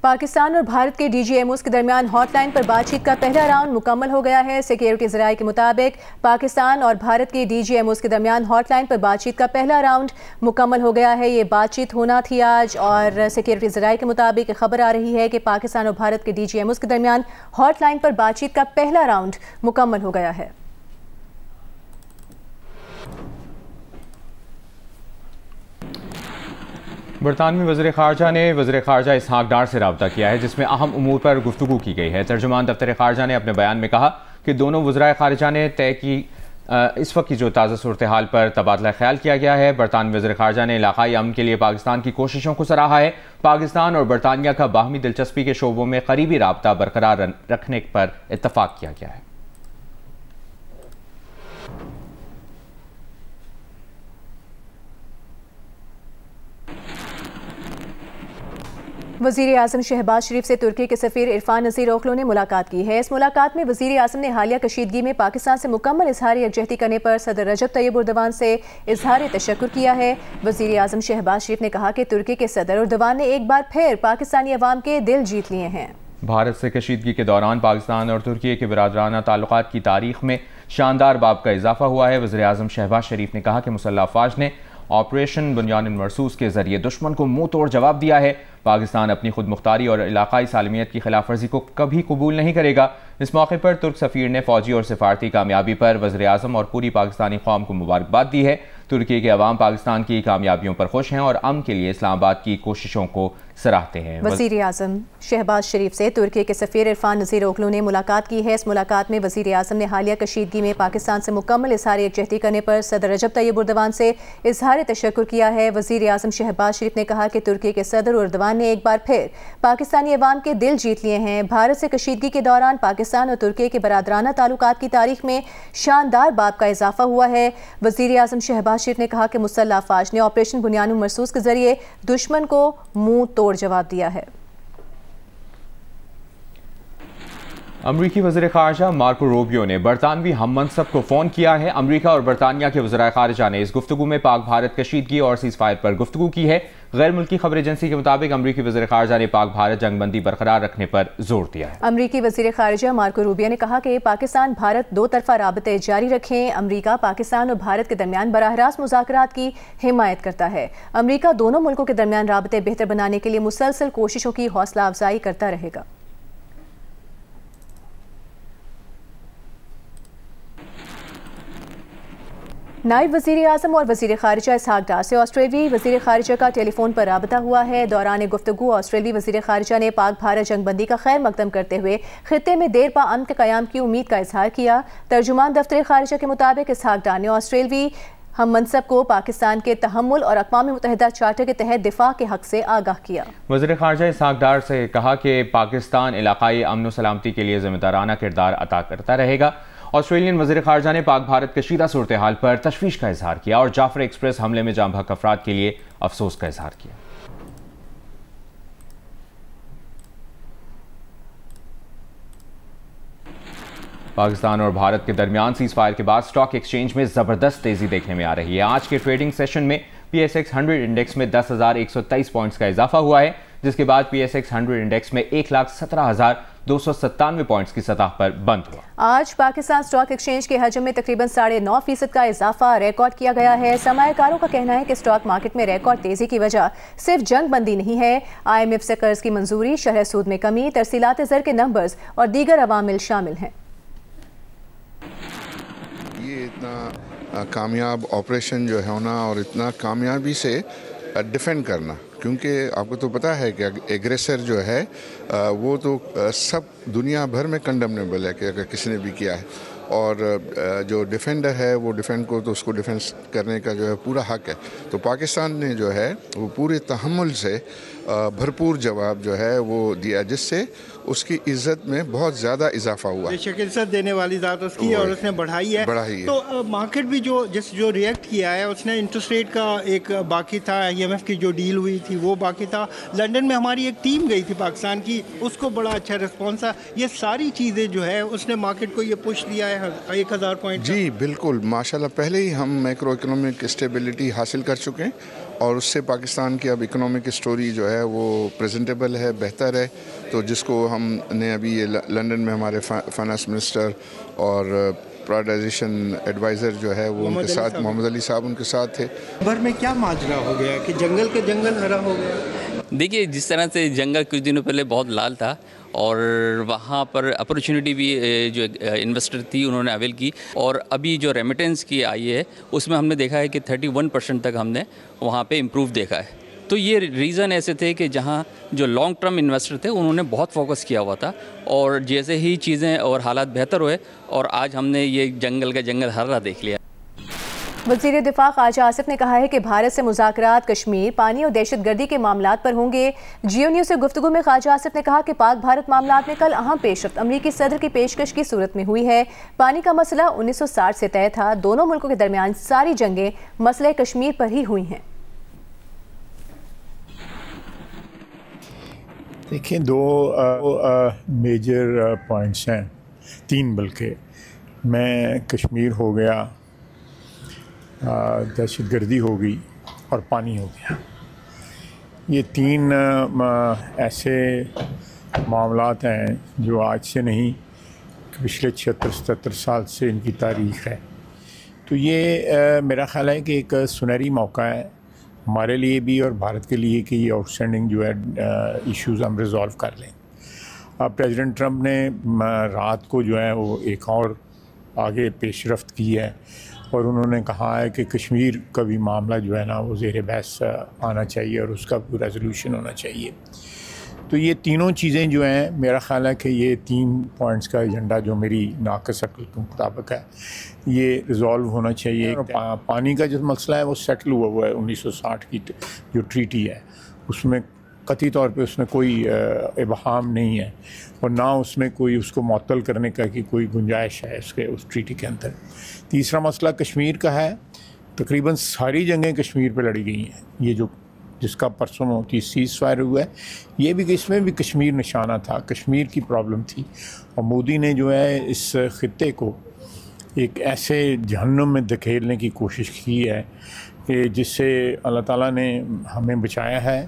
पाकिस्तान और भारत के DGMOs के दरमियान हॉटलाइन पर बातचीत का पहला राउंड मुकम्मल हो गया है। सिक्योरिटी ज़राए के मुताबिक पाकिस्तान और भारत के DGMOs के दरमियान हॉटलाइन पर बातचीत का पहला राउंड मुकम्मल हो गया है। ये बातचीत होना थी आज और सिक्योरिटी ज़राए के मुताबिक खबर आ रही है कि पाकिस्तान और भारत के DGMOs के दरमियान हॉटलाइन पर बातचीत का पहला राउंड मुकम्मल हो गया है। बरतानवी वज़ीर ख़ारजा ने वज़ीर ख़ारजा इसहाक डार से रब्ता किया है, जिसमें अहम उमूर पर गुफ्तगू की गई है। तर्जुमान दफ्तर ख़ारजा ने अपने बयान में कहा कि दोनों वज़राए ख़ारजा ने तय की इस वक्त की जो ताज़ा सूरत हाल पर तबादला ख्याल किया गया है। बरतानवी वज़ीर ख़ारजा ने इलाक़ाई अमन के लिए पाकिस्तान की कोशिशों को सराहा है। पाकिस्तान और बरतानिया का बाहमी दिलचस्पी के शोबों में करीबी रब्ता बरकरार रखने पर इत्तफ़ाक़ किया गया है। वज़ीर आज़म शहबाज शरीफ से तुर्की के सफ़ीर इरफान नज़ीर ओखलो ने मुलाकात की है। इस मुलाकात में वज़ीर आज़म ने हालिया कशीदगी में पाकिस्तान से मुकम्मल इजहार यकजहती करने पर सदर रजब तैयब उर्दवान से इजहार तशक्कुर किया है। वज़ीर आज़म शहबाज शरीफ ने कहा कि तुर्की के सदर उर्दवान ने एक बार फिर पाकिस्तानी अवाम के दिल जीत लिए हैं। भारत से कशीदगी के दौरान पाकिस्तान और तुर्की के बिरादराना ताल्लुकात की तारीख में शानदार बाब का इजाफा हुआ है। वज़ीर आज़म शहबाज शरीफ ने कहा कि मुसल्लह अफ़वाज ने ऑपरेशन बुनियान मरसूस के जरिए दुश्मन को मुंह तोड़ जवाब दिया है। पाकिस्तान अपनी खुद मुख्तारी और इलाकाई सालमियत की खिलाफ वर्जी को कभी कबूल नहीं करेगा। इस मौके पर तुर्क सफ़ीर ने फौजी और सिफारती कामयाबी पर वज़ीर आज़म और पूरी पाकिस्तानी कौम को मुबारकबाद दी है। तुर्की के अवाम पाकिस्तान की कामयाबियों पर खुश हैं और अमन के लिए इस्लामाबाद की कोशिशों को सराहते हैं। वज़ीर आज़म शहबाज शरीफ से तुर्की के सफ़ीर इरफान नज़ीर ओखलो ने मुलाकात की है। इस मुलाकात में वज़ीर आज़म ने हालिया कशीदगी में पाकिस्तान से मुकम्मल इजहार यकजहती करने पर सदर रजब तैयब उर्दवान से इजहार तशक्कुर किया है। वज़ीर आज़म शहबाज शरीफ ने कहा कि तुर्की के सदर उर्दवान ने एक बार फिर पाकिस्तानी अवाम के दिल जीत लिए हैं। भारत से कशीदगी के दौरान पाकिस्तान और तुर्की के बरादराना ताल्लुकात की तारीख में शानदार बाब का इजाफा हुआ है। वज़ीर आज़म शहबाज शरीफ ने कहा कि मुसल्लह अफ़वाज ने ऑपरेशन बुनियान मरसूस के जरिए दुश्मन को मुंह तोड़ जवाब दिया है। अमरीकी वज़ीर ख़ारजा मार्को रूबियो ने बरतानवी हम मनसब को फ़ोन किया है। अमरीका और बरतानिया के वज़राए ख़ारजा ने इस गुफ्तगू में पाक भारत कशीदगी और सीज़ फायर पर गुफ्तगू की है। गैर मुल्की खबर एजेंसी के मुताबिक अमरीकी वज़ीर ख़ारजा ने पाक भारत जंगबंदी बरकरार रखने पर जोर दिया है। अमरीकी वज़ीर ख़ारजा मार्को रूबियो ने कहा कि पाकिस्तान भारत दो तरफ़ा राबते जारी रखें। अमरीका पाकिस्तान और भारत के दरमियान बराह रास्त मुज़ाकरात की हिमायत करता है। अमरीका दोनों मुल्कों के दरमियान राबते बेहतर बनाने के लिए मुसलसल कोशिशों की हौसला अफजाई करता रहेगा। नायब वज़ीर आज़म और वज़ीर ख़ारिजा इसहाक डार से ऑस्ट्रेलियाई वज़ीर ख़ारिजा का टेलीफोन पर राबता हुआ है। दौरान गुफ्तगू ऑस्ट्रेलियाई वज़ीर ख़ारिजा ने पाक भारत जंगबंदी का खैर मकदम करते हुए खित्ते में देर पा अमन के क़याम की उम्मीद का इजहार किया। तर्जुमान दफ्तर ख़ारिजा के मुताबिक इसहाक डार ने ऑस्ट्रेलियाई हम मनसब को पाकिस्तान के तहम्मुल और अक़वाम मुत्तहिदा चार्टर के तहत दिफा के हक़ से आगाह किया। वज़ीर ख़ारिजा इसहाक डार से कहा कि पाकिस्तान इलाक़ाई अमन व सलामती के लिए ज़िम्मेदाराना किरदार अता करता रहेगा। ऑस्ट्रेलियन वज़ीर ख़ारजा ने पाक भारत कशीदा सूरत हाल पर तशवीश का इजहार किया और जाफर एक्सप्रेस हमले में जाँ बहक अफराद के लिए अफसोस का इजहार किया। पाकिस्तान और भारत के दरमियान सीज़ फायर के बाद स्टॉक एक्सचेंज में ज़बरदस्त तेज़ी देखने में आ रही है। आज के ट्रेडिंग सेशन में PSX 100 इंडेक्स में 10,123 पॉइंट्स का इजाफा हुआ है, जिसके बाद PSX 100 इंडेक्स में 1,17,297 पॉइंट्स की सतह पर बंद हुआ। आज पाकिस्तान स्टॉक एक्सचेंज के हजम में तकरीबन 9.5% का इजाफा रिकॉर्ड किया गया है। सरमायाकारों का कहना है कि स्टॉक मार्केट में रिकॉर्ड तेजी की वजह सिर्फ जंग बंदी नहीं है। IMF से कर्ज की मंजूरी, शरह सूद में कमी, तरसीलात ज़र के नंबर्स और दीगर अवामिल शामिल हैं। ये इतना कामयाब ऑपरेशन जो है ना और इतना कामयाबी से डिफेंड करना, क्योंकि आपको तो पता है कि एग्रेसर जो है वो तो सब दुनिया भर में कंडेमनेबल है कि अगर किसी ने भी किया है, और जो डिफेंडर है वो डिफेंड को तो उसको डिफेंस करने का जो है पूरा हक है। तो पाकिस्तान ने जो है वो पूरे तहम्मुल से भरपूर जवाब जो है वो दिया, जिससे उसकी इज्जत में बहुत ज़्यादा इजाफा हुआ। बेशक इज्जत देने वाली ज़ात उसकी और उसने बढ़ाई है। तो मार्केट भी जो रिएक्ट किया है, उसने इंटरेस्ट रेट का एक बाकी था, IMF की जो डील हुई थी वो बाकी था। लंदन में हमारी एक टीम गई थी पाकिस्तान की, उसको बड़ा अच्छा रिस्पॉन्स था। ये सारी चीज़ें जो है उसने मार्केट को ये पुश दिया है 1000 पॉइंट। जी बिल्कुल, माशाल्लाह पहले ही हम मैक्रो इकोनॉमिक स्टेबिलिटी हासिल कर चुके हैं और उससे पाकिस्तान की अब इकोनॉमिक स्टोरी जो है वो प्रेजेंटेबल है, बेहतर है। तो जिसको हमने अभी ये लंदन में हमारे फाइनेंस मिनिस्टर और प्राइवेटाइजेशन एडवाइज़र जो है वो उनके साथ, मोहम्मद अली साहब उनके साथ थे। भर में क्या माजरा हो गया कि जंगल के जंगल हरा हो गया? देखिए, जिस तरह से जंगल कुछ दिनों पहले बहुत लाल था और वहाँ पर अपॉर्चुनिटी भी जो इन्वेस्टर थी उन्होंने अवेल की, और अभी जो रेमिटेंस की आई है उसमें हमने देखा है कि 31% तक हमने वहाँ पे इम्प्रूव देखा है। तो ये रीज़न ऐसे थे कि जहाँ जो लॉन्ग टर्म इन्वेस्टर थे उन्होंने बहुत फोकस किया हुआ था, और जैसे ही चीज़ें और हालात बेहतर हुए और आज हमने ये जंगल का जंगल हरा देख लिया। वज़ीर दिफा ख्वाजा आसिफ ने कहा है कि भारत से मुज़ाकरात कश्मीर, पानी और दहशतगर्दी के मामलात पर होंगे। जियो न्यूज़ से गुफ्तगू में ख्वाजा आसिफ ने कहा कि पाक भारत मामलात में कल अहम पेशरफ्त अमरीकी सदर की पेशकश की सूरत में हुई है। पानी का मसला 1960 से तय था। दोनों मुल्कों के दरमियान सारी जंगें मसले कश्मीर पर ही हुई हैं। देखिए, दो मेजर पॉइंट्स हैं, तीन बल्कि। मैं कश्मीर हो गया, दहशतगर्दी हो गई और पानी हो गया। ये तीन ऐसे मामलात हैं जो आज से नहीं, पिछले 76-77 साल से इनकी तारीख़ है। तो ये मेरा ख़्याल है कि एक सुनहरी मौका है हमारे लिए भी और भारत के लिए कि ये आउटस्टैंडिंग जो है इश्यूज़ हम रिज़ॉल्व कर लें। अब प्रेसिडेंट ट्रंप ने रात को जो है वो एक और आगे पेशरफ्त की है और उन्होंने कहा है कि कश्मीर का भी मामला जो है ना वो ज़ेर बहस आना चाहिए और उसका भी रेजोल्यूशन होना चाहिए। तो ये तीनों चीज़ें जो हैं, मेरा ख़्याल है कि ये 3 पॉइंट्स का एजेंडा जो मेरी नाक़िस अक़ल के मुताबिक है, ये रिज़ॉल्व होना चाहिए। पानी का जो मसला है वो सेटल हुआ है 1960 की जो ट्रीटी है, उसमें कतई तौर पे उसमें कोई इबहाम नहीं है और ना उसमें कोई उसको मुअत्तल करने का कि कोई गुंजाइश है उस ट्रीटी के अंदर। तीसरा मसला कश्मीर का है। तकरीबन सारी जंगें कश्मीर पे लड़ी गई हैं। ये जो जिसका परसों की सीज़ फायर हुआ है, ये भी इसमें भी कश्मीर निशाना था, कश्मीर की प्रॉब्लम थी। और मोदी ने जो है इस ख़ित्ते को एक ऐसे जहन्नुम में धकेलने की कोशिश की है कि जिससे अल्लाह ताला ने हमें बचाया है।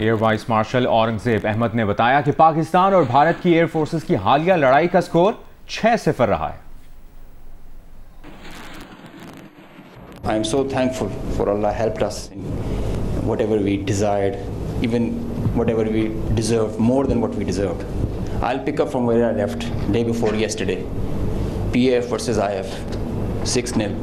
Air vice marshal Aurangzeb Ahmed ने बताया कि पाकिस्तान और भारत की एयर फोर्सेस की हालिया लड़ाई का स्कोर 6-0 रहा है। I am so thankful for Allah helped us in whatever we desired, even whatever we deserved, more than what we deserved. I'll pick up from where I left day before yesterday. PAF versus IF, 6-0.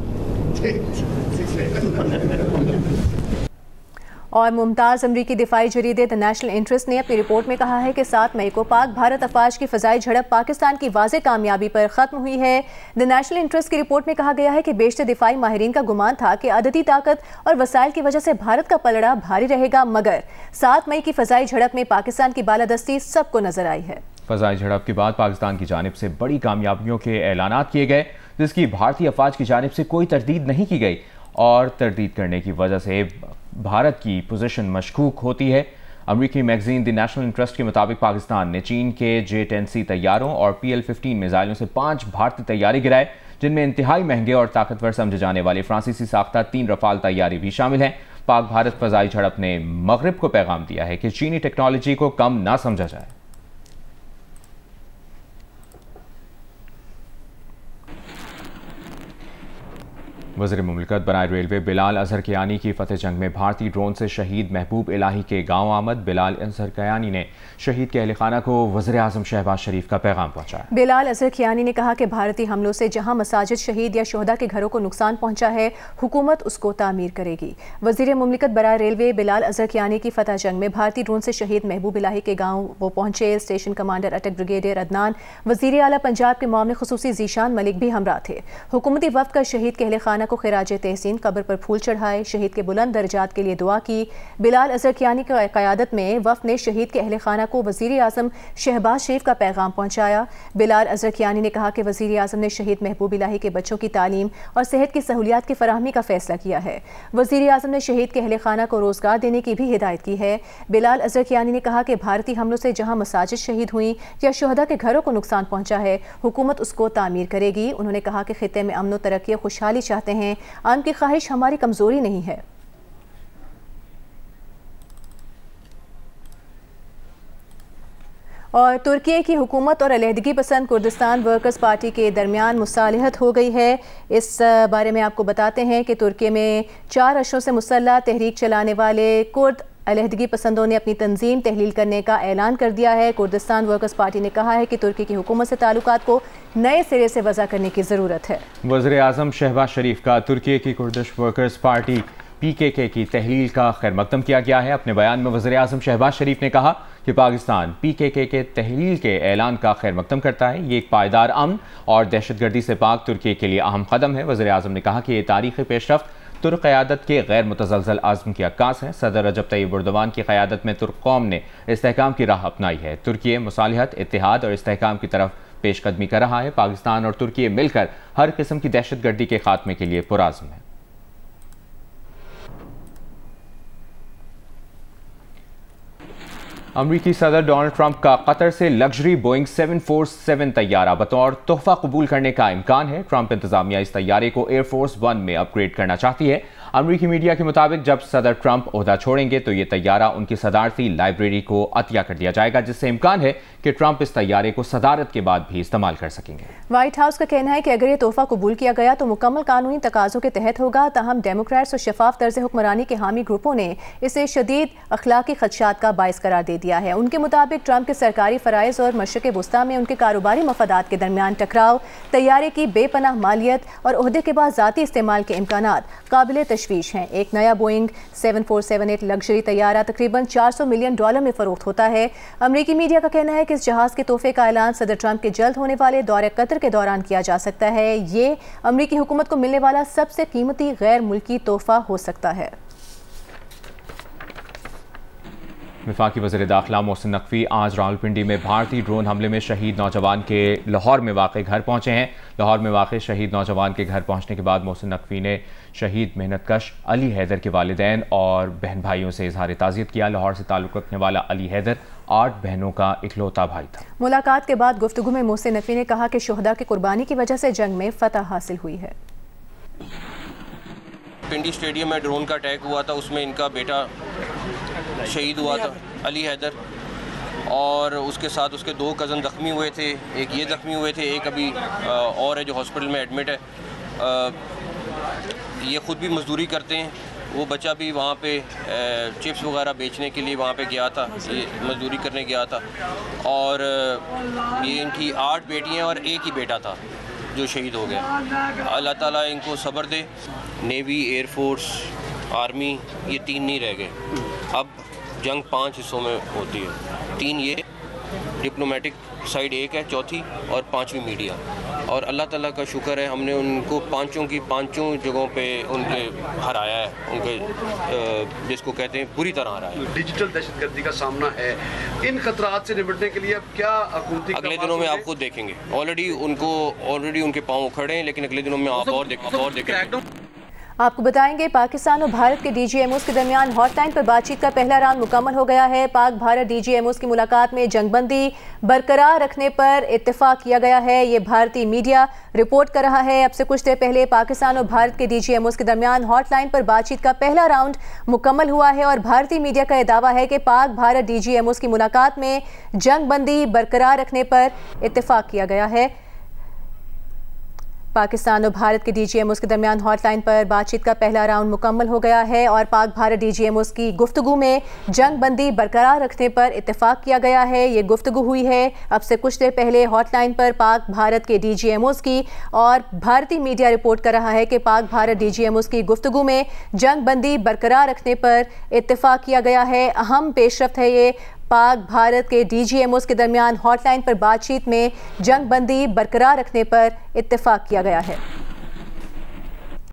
और मुमताज़ अमरीकी दिफाई जरीदे the national interest ने अपनी report में कहा है कि 7 मई को पाक भारत अफवाज की फ़ज़ाई झड़प पाकिस्तान की वाज़े कामयाबी पर ख़त्म हुई है। द नेशनल इंटरेस्ट की रिपोर्ट में कहा गया है कि बेशतर दिफाई माहिरीन का गुमान था कि अददी ताकत और वसाइल की वजह से भारत का पलड़ा भारी रहेगा, मगर 7 मई की फ़ज़ाई झड़प में पाकिस्तान की बालादस्ती सबको नजर आई है। फ़ज़ाई झड़प के बाद पाकिस्तान की जानिब से बड़ी कामयाबियों के ऐलानात किए गए, जिसकी भारतीय अफवाज की जानिब से कोई तरदीद नहीं की गई और तरदीद करने की वजह से भारत की पोजीशन मशकूक होती है। अमरीकी मैगजीन द नेशनल इंटरेस्ट के मुताबिक पाकिस्तान ने चीन के J-10C तैयारों और PL-15 मिसाइलों से 5 भारतीय तैयारी गिराए, जिनमें इंतहाई महंगे और ताकतवर समझे जाने वाले फ्रांसीसी साख्ता 3 रफाल तैयारी भी शामिल हैं। पाक भारत फ़ज़ाई झड़प ने मगरिब को पैगाम दिया है कि चीनी टेक्नोलॉजी को कम ना समझा जाए। वज़ीर मुमलिकत बराए रेलवे बिलाल अजहर कियानी की फतेह जंग में भारतीय ड्रोन से शहीद महबूब इलाही के गांव आमद। बिलाल अजहर कियानी ने शहीद के अहल खाना को वज़ीर आज़म शहबाज शरीफ का पैगाम पहुंचाया। बिलाल अजहर कियानी ने कहा कि भारतीय हमलों से जहां मसाजिद, शहीद या शोहदा के घरों को नुकसान पहुंचा है, हुकूमत उसको तामीर करेगी। वज़ीर मुमलिकत बराए रेलवे बिलाल अजहर कियानी की फतेह जंग में भारतीय ड्रोन से शहीद महबूब इलाही के गाँव वो पहुंचे। स्टेशन कमांडर अटक ब्रिगेडियर अदनान, वज़ीर आला पंजाब के मामले खुसूसी ज़ीशान मलिक भी हमरा थे। हुकूमती वफ़द का शहीद के अहल खाना को खिराज तहसीन कब्र पर फूल चढ़ाए, शहीद के बुलंद दर्जात के लिए दुआ की। बिलाल अजहर कियानी की क़यादत में वफ़द ने शहीद के अहल खाना को वज़ीर आज़म शहबाज शरीफ का पैगाम पहुंचाया। बिलाल अजहर कियानी ने कहा कि वज़ीर आज़म ने शहीद महबूब इलाही के बच्चों की तालीम और सेहत की सहूलियात की फराहमी का फैसला किया है। वज़ीर आज़म ने शहीद के अहल खाना को रोज़गार देने की भी हिदायत की है। बिलाल अजहर कियानी ने कहा कि भारतीय हमलों से जहाँ मसाजिद शहीद हुई या शोहदा के घरों को नुकसान पहुंचा है, हुकूमत उसको तामीर करेगी। उन्होंने कहा कि खित्ते में अमन व तरक्की, खुशहाली चाहते हैं, आम की ख्वाहिश हमारी कमज़ोरी नहीं है। और तुर्की की हुकूमत और अलहदगी पसंद कुर्दिस्तान वर्कर्स पार्टी के दरमियान मुसालहत हो गई है। इस बारे में आपको बताते हैं कि तुर्की में 4 अशरों से मुसल्लह तहरीक चलाने वाले कुर्द अलहदगी पसंदों ने अपनी तंजीम तहलील करने का ऐलान कर दिया है। कुर्दिस्तान वर्कर्स पार्टी ने कहा है कि तुर्की की हुकूमत से ताल्लुकात को नए सिरे से वज़ा करने की ज़रूरत है। वज़ीर आज़म शहबाज शरीफ का तुर्की की कुर्दिश वर्कर्स पार्टी PKK की तहलील का खैर मकदम किया गया है। अपने बयान में वज़ीर आज़म शहबाज शरीफ ने कहा कि पाकिस्तान PKK के तहलील के ऐलान का खैर मकदम करता है। ये एक पायदार अमन और दहशतगर्दी से पाक तुर्की के लिए अहम कदम है। वज़ीर आज़म ने कहा कि ये तारीख़ी पेशरफ्त तुर्क क़यादत के गैर मुतज़लज़ल आज़म की अक्कास है। सदर रजब तय्यब एर्दोगान की क़यादत में तुर्क कौम ने इस्तेहकाम की राह अपनाई है। तुर्की मुसालिहत, इत्तेहाद और इस्तेहकाम की तरफ पेशकदमी कर रहा है। पाकिस्तान और तुर्की मिलकर हर किस्म की दहशतगर्दी के खात्मे के लिए पुरआज़म है। अमरीकी सदर डोनाल्ड ट्रंप का कतर से लग्जरी बोइंग 747 तैयारा बतौर तोहफा कबूल करने का इम्कान है। ट्रंप इंतजामिया इस तैयारे को एयरफोर्स 1 में अपग्रेड करना चाहती है। अमरीकी मीडिया के मुताबिक जब सदर ट्रंप ओहदा छोड़ेंगे तो ये तैयारा उनकी सदारती लाइब्रेरी को अतिया कर दिया जाएगा, जिससे इम्कान है कि ट्रंप इस तैयारे को सदारत के बाद भी इस्तेमाल कर सकेंगे। व्हाइट हाउस का कहना है कि अगर ये तोहफा कबूल किया गया तो मुकम्मल कानूनी तकाज़ों के तहत होगा। ताहम डेमोक्रेट्स और शफाफ तर्ज हुक्मरानी के हामी ग्रुपों ने इसे शदीद अखलाकी खदशात का बाइस करार दे दिया है। उनके मुताबिक ट्रंप के सरकारी फ़राइज़ और मशरक़ वस्ता में उनके कारोबारी मफादात के दरमियान टकराव, तैयारे की बेपनाह मालियत और ओहदे के बाद ज़ाती इस्तेमाल के इम्कानात काबिल तशवीश हैं। एक नया बोइंग 7478 लग्जरी तैयारा तकरीबन $400 मिलियन में फ़रोख्त होता है। अमरीकी मीडिया का कहना है कि इस जहाज़ के तोहफे का ऐलान सदर ट्रंप के जल्द होने वाले दौरे कतर के दौरान किया जा सकता है। ये अमरीकी हुकूमत को मिलने वाला सबसे कीमती गैर मुल्की तोहफा हो सकता है। वफाकी वज़ीर दाखिला मोहसिन नकवी आज रावलपिंडी में भारतीय ड्रोन हमले में शहीद नौजवान के लाहौर में वाक़े घर पहुँचे हैं। लाहौर में वाक़े शहीद नौजवान के घर पहुँचने के बाद मोहसिन नकवी ने शहीद मेहनतकश अली हैदर के वालिदैन और बहन भाइयों से इजहार ताज़ियत किया। लाहौर से ताल्लुक़ रखने वाला अली हैदर 8 बहनों का इकलौता भाई था। मुलाकात के बाद गुफ्तगू में मोहसिन नकवी ने कहा कि शुहदा की कुर्बानी की वजह से जंग में फतह हासिल हुई है। पिंडी स्टेडियम में ड्रोन का अटैक हुआ था, उसमें इनका बेटा शहीद हुआ था अली हैदर, और उसके साथ उसके 2 कज़न ज़ख्मी हुए थे। एक ये ज़ख्मी हुए थे, एक अभी और है जो हॉस्पिटल में एडमिट है। ये ख़ुद भी मजदूरी करते हैं। वो बच्चा भी वहाँ पे चिप्स वगैरह बेचने के लिए वहाँ पे गया था, ये मजदूरी करने गया था। और ये इनकी 8 बेटियाँ और एक ही बेटा था जो शहीद हो गया। अल्लाह ताला इनको सब्र दे। नेवी, एयरफोर्स, आर्मी ये 3 नहीं रह गए। अब जंग 5 हिस्सों में होती है। 3 ये डिप्लोमेटिक साइड एक है, चौथी और 5वीं मीडिया। और अल्लाह ताला का शुक्र है हमने उनको पांचों जगहों पे उनके हराया है, उनके जिसको कहते हैं पूरी तरह हराया है। डिजिटल दहशतगर्दी का सामना है, इन खतरात से निपटने के लिए अब क्या हुकूमती अगले दिनों में आप खुद देखेंगे। ऑलरेडी उनके पाँव खड़े हैं, लेकिन अगले दिनों में आप और देखेंगे। आपको बताएंगे पाकिस्तान और भारत के DGMOs के दरमियान हॉटलाइन पर बातचीत का पहला राउंड मुकम्मल हो गया है। पाक भारत DGMOs की मुलाकात में जंगबंदी बरकरार रखने पर इत्तेफाक किया गया है। ये भारतीय मीडिया रिपोर्ट कर रहा है। अब से कुछ देर पहले पाकिस्तान और भारत के DGMOs के दरमियान हॉटलाइन पर बातचीत का पहला राउंड मुकम्मल हुआ है और भारतीय मीडिया का यह दावा है कि पाक भारत DGMOs की मुलाकात में जंगबंदी बरकरार रखने पर इत्तेफाक किया गया है। पाकिस्तान और भारत के DGMOs के दरमियान हॉटलाइन पर बातचीत का पहला राउंड मुकम्मल हो गया है और पाक भारत DGMOs की गुफ्तगू में जंग बंदी बरकरार रखने पर इत्तेफाक किया गया है। ये गुफ्तगू हुई है अब से कुछ देर पहले हॉटलाइन पर पाक भारत के DGMOs की, और भारतीय मीडिया रिपोर्ट कर रहा है कि पाक भारत DGMOs की गुफ्तगू में जंग बंदी बरकरार रखने पर इत्तेफाक किया गया है। अहम पेशरफ्त है ये। पाक भारत के DGMOs के दरमियान हॉटलाइन पर बातचीत में जंग बंदी बरकरार रखने पर इत्तेफाक किया गया है।